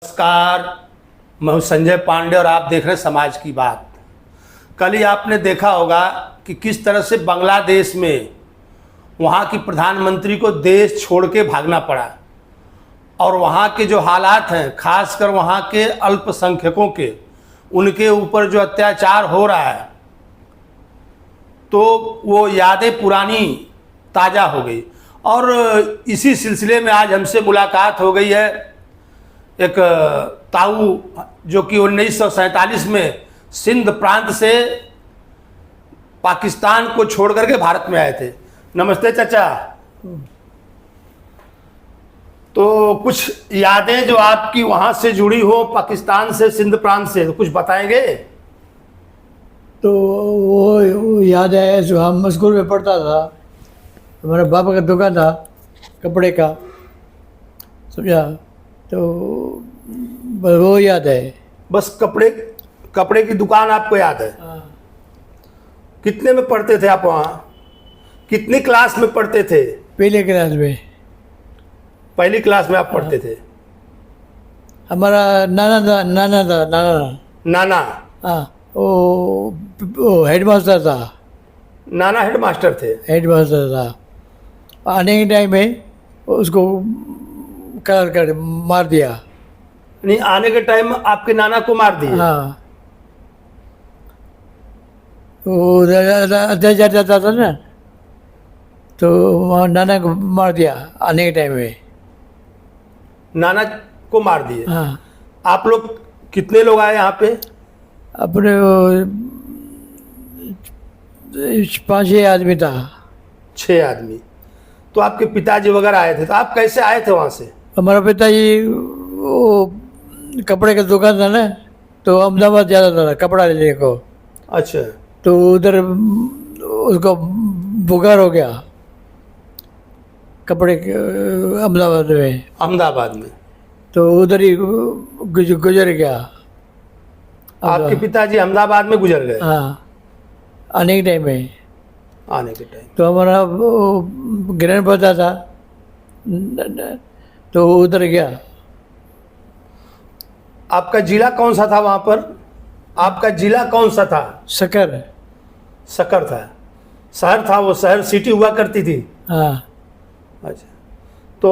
नमस्कार, मैं हूं संजय पांडे और आप देख रहे हैं समाज की बात। कल ही आपने देखा होगा कि किस तरह से बांग्लादेश में वहां की प्रधानमंत्री को देश छोड़ के भागना पड़ा और वहां के जो हालात हैं, खासकर वहां के अल्पसंख्यकों के, उनके ऊपर जो अत्याचार हो रहा है, तो वो यादें पुरानी ताज़ा हो गई। और इसी सिलसिले में आज हमसे मुलाकात हो गई है एक ताऊ जो कि 1947 में सिंध प्रांत से पाकिस्तान को छोड़ करके भारत में आए थे। नमस्ते चाचा। तो कुछ यादें जो आपकी वहाँ से जुड़ी हो, पाकिस्तान से, सिंध प्रांत से, तो कुछ बताएंगे? तो वो याद है जो हम स्कूल में पढ़ता था, हमारे पापा का दुकान था कपड़े का, समझा, तो बस वो याद है। बस कपड़े की दुकान आपको याद है? कितने में पढ़ते थे आप वहाँ? कितनी क्लास में पढ़ते थे? पहले क्लास में। पहली क्लास में आप पढ़ते थे? हमारा नाना हाँ, वो हेडमास्टर था। नाना हेडमास्टर थे? हेडमास्टर था। आने के टाइम में उसको कर मार दिया। नहीं, आने के टाइम आपके नाना को मार दिया? हाँ, वो अत्याचार जाता था ना, तो वहाँ नाना को मार दिया आने के टाइम में। नाना को मार दिए? हाँ। आप लोग कितने लोग आए यहाँ पे? अपने 5-6 आदमी था। 6 आदमी। तो आपके पिताजी वगैरह आए थे, तो आप कैसे आए थे वहाँ से? हमारा पिताजी वो कपड़े का दुकान था ना, तो अहमदाबाद जाता था कपड़ा लेने को। अच्छा। तो उधर उसको बुखार हो गया कपड़े अहमदाबाद में। अहमदाबाद में? तो उधर ही गुजर गया। आपके पिताजी अहमदाबाद में गुजर गए? हाँ, आने के टाइम में। आने के टाइम तो हमारा वो ग्रहण पड़ता था, तो उधर गया। आपका जिला कौन सा था वहाँ पर? आपका जिला कौन सा था? शक्कर। शक्कर था। शहर था वो? शहर सिटी हुआ करती थी? हाँ। अच्छा। तो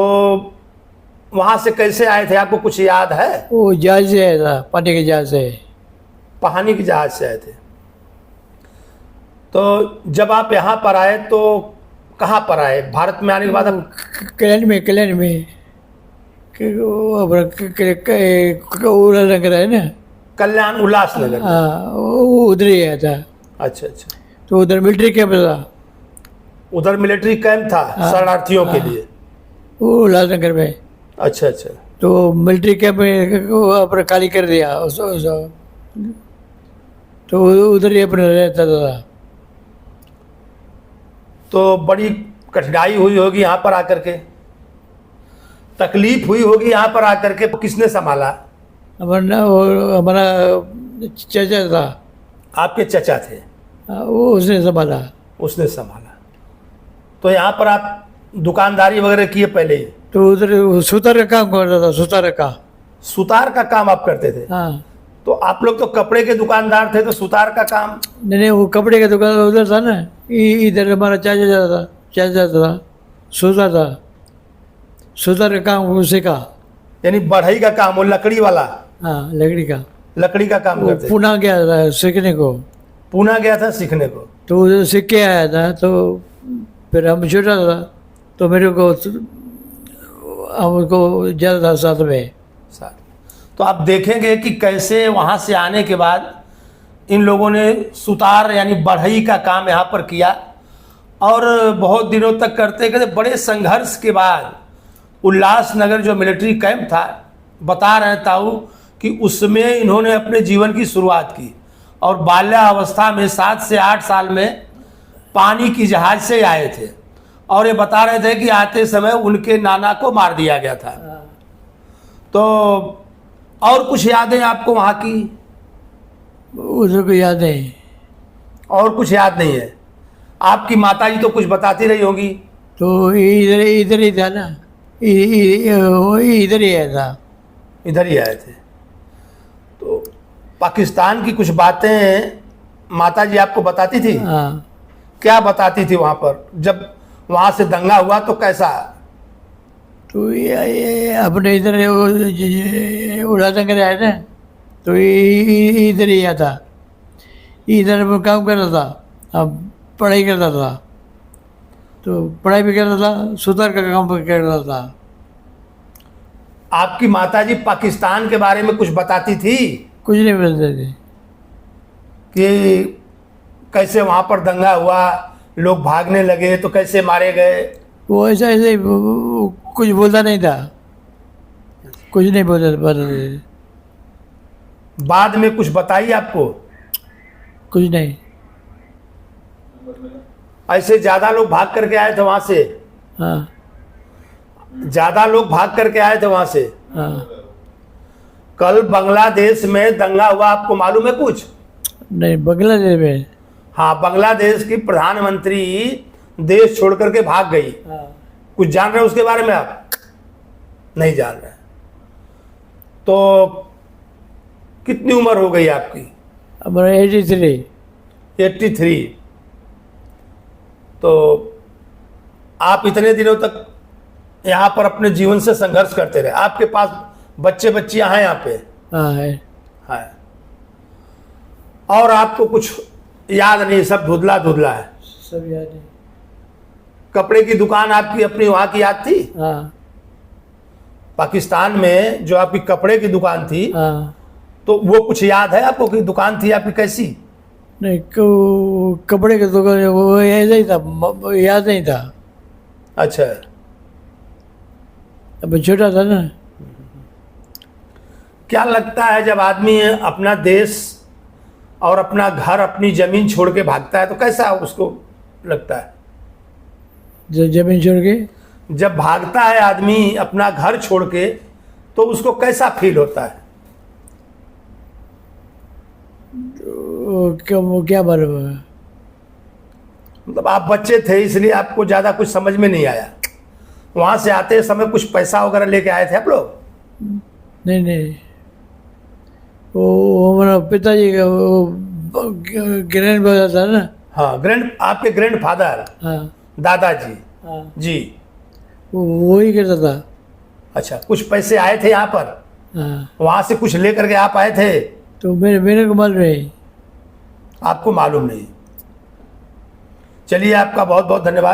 वहाँ से कैसे आए थे, आपको कुछ याद है? वो जहाज से आया था, पानी के जहाज से। पानी की जहाज से आए थे। तो जब आप यहाँ पर आए तो कहाँ पर आए? भारत में आने के बाद आप कल्याण में उल्लासनगर है ना, कल्याण उल्लासनगर? हाँ, वो उधर ही आया था। अच्छा अच्छा। तो उधर मिलिट्री कैंप था। उधर मिलिट्री कैंप था शरणार्थियों के लिए? वो उल्लासनगर में। अच्छा अच्छा। तो मिलिट्री कैंप में अपना खाली कर दिया तो उधर ही अपना रहता था। तो बड़ी कठिनाई हुई होगी यहाँ पर आकर के, तकलीफ हुई होगी यहाँ पर आकर के। किसने संभाला? हमारा चाचा था। आपके चचा थे? वो उसने संभाला। उसने संभाला। तो यहाँ पर आप दुकानदारी वगैरह किए पहले ही? तो उधर सुतार का काम करता था। सुतार का काम आप करते थे? हाँ। तो आप लोग तो कपड़े के दुकानदार थे, तो सुतार का काम? नहीं, वो कपड़े का दुकान उधर था ना, इधर हमारा चाचा था, सुतार का काम उसी का। यानी बढ़ई का काम, वो लकड़ी वाला? हाँ, लकड़ी का काम करते? पुणे गया था सीखने को। पुणे गया था सीखने को? तो उधर सीख के आया था। तो फिर हम छोटा था, तो मेरे को हमको ज़्यादा था साथ में। तो आप देखेंगे कि कैसे वहाँ से आने के बाद इन लोगों ने सुतार यानी बढ़ई का काम यहाँ पर किया और बहुत दिनों तक करते करते बड़े संघर्ष के बाद उल्लासनगर जो मिलिट्री कैंप था, बता रहे ताऊ कि उसमें इन्होंने अपने जीवन की शुरुआत की और बाल्यावस्था में 7 से 8 साल में पानी की जहाज से आए थे। और ये बता रहे थे कि आते समय उनके नाना को मार दिया गया था। तो और कुछ यादें आपको वहाँ की? उधर को याद नहीं। और कुछ याद नहीं है? आपकी माताजी तो कुछ बताती रही होंगी? तो इधर ही था ना, इधर ही आया था। इधर ही आए थे। तो पाकिस्तान की कुछ बातें माता जी आपको बताती थी? हाँ, क्या बताती थी वहाँ पर जब वहाँ से दंगा हुआ तो कैसा? तो ये अपने इधर उल्लासनगर आए थे, तो इधर ही आया था, इधर वो काम कर रहा था, अब पढ़ाई करता था, तो पढ़ाई भी कर रहा था, सुतार का काम भी कर रहा था। आपकी माता जी पाकिस्तान के बारे में कुछ बताती थी कुछ नहीं बोलते थे। कि कैसे वहाँ पर दंगा हुआ, लोग भागने लगे तो कैसे मारे गए? वो ऐसा ऐसे ही वो कुछ बोलता नहीं था, कुछ नहीं बोलते थे, बाद में कुछ बताई आपको? कुछ नहीं। ऐसे ज्यादा लोग भाग करके आए थे वहां से? हाँ ज्यादा लोग भाग करके आए थे वहां से? हाँ, कल बांग्लादेश में दंगा हुआ, आपको मालूम है कुछ? नहीं बांग्लादेश में। हाँ, बांग्लादेश की प्रधानमंत्री देश छोड़ करके भाग गई। हाँ, कुछ जान रहे हो उसके बारे में आप? नहीं जान रहे। तो कितनी उम्र हो गई आपकी? हमारा 83। 83। तो आप इतने दिनों तक यहाँ पर अपने जीवन से संघर्ष करते रहे। आपके पास बच्चे बच्चियां हैं यहाँ पे? हाँ है। है। और आपको कुछ याद नहीं, सब धुंधला धुंधला है? सब याद है। कपड़े की दुकान आपकी अपनी वहाँ की याद थी? हाँ पाकिस्तान में जो आपकी कपड़े की दुकान थी, हाँ, तो वो कुछ याद है आपको कि दुकान थी आपकी कैसी? नहीं कपड़े की दुकान वो ऐसा ही था, याद नहीं था, अच्छा। अब छोटा था ना। क्या लगता है जब आदमी अपना देश और अपना घर, अपनी जमीन छोड़ के भागता है तो कैसा उसको लगता है? जमीन छोड़ के जब भागता है आदमी अपना घर छोड़ के तो उसको कैसा फील होता है? वो क्या मालूम है। मतलब आप बच्चे थे इसलिए आपको ज़्यादा कुछ समझ में नहीं आया। वहाँ से आते समय कुछ पैसा वगैरह लेके आए थे आप लोग? नहीं नहीं, वो हमारा पिताजी का वो ग्रैंड फादर था ना। हाँ, आपके ग्रैंड फादर, हाँ दादाजी हाँ, जी। वो ही करता था। अच्छा, कुछ पैसे आए थे यहाँ पर? हाँ, वहाँ से कुछ लेकर के आप आए थे? तो मेरे को मालूम नहीं। आपको मालूम नहीं। चलिए, आपका बहुत बहुत धन्यवाद।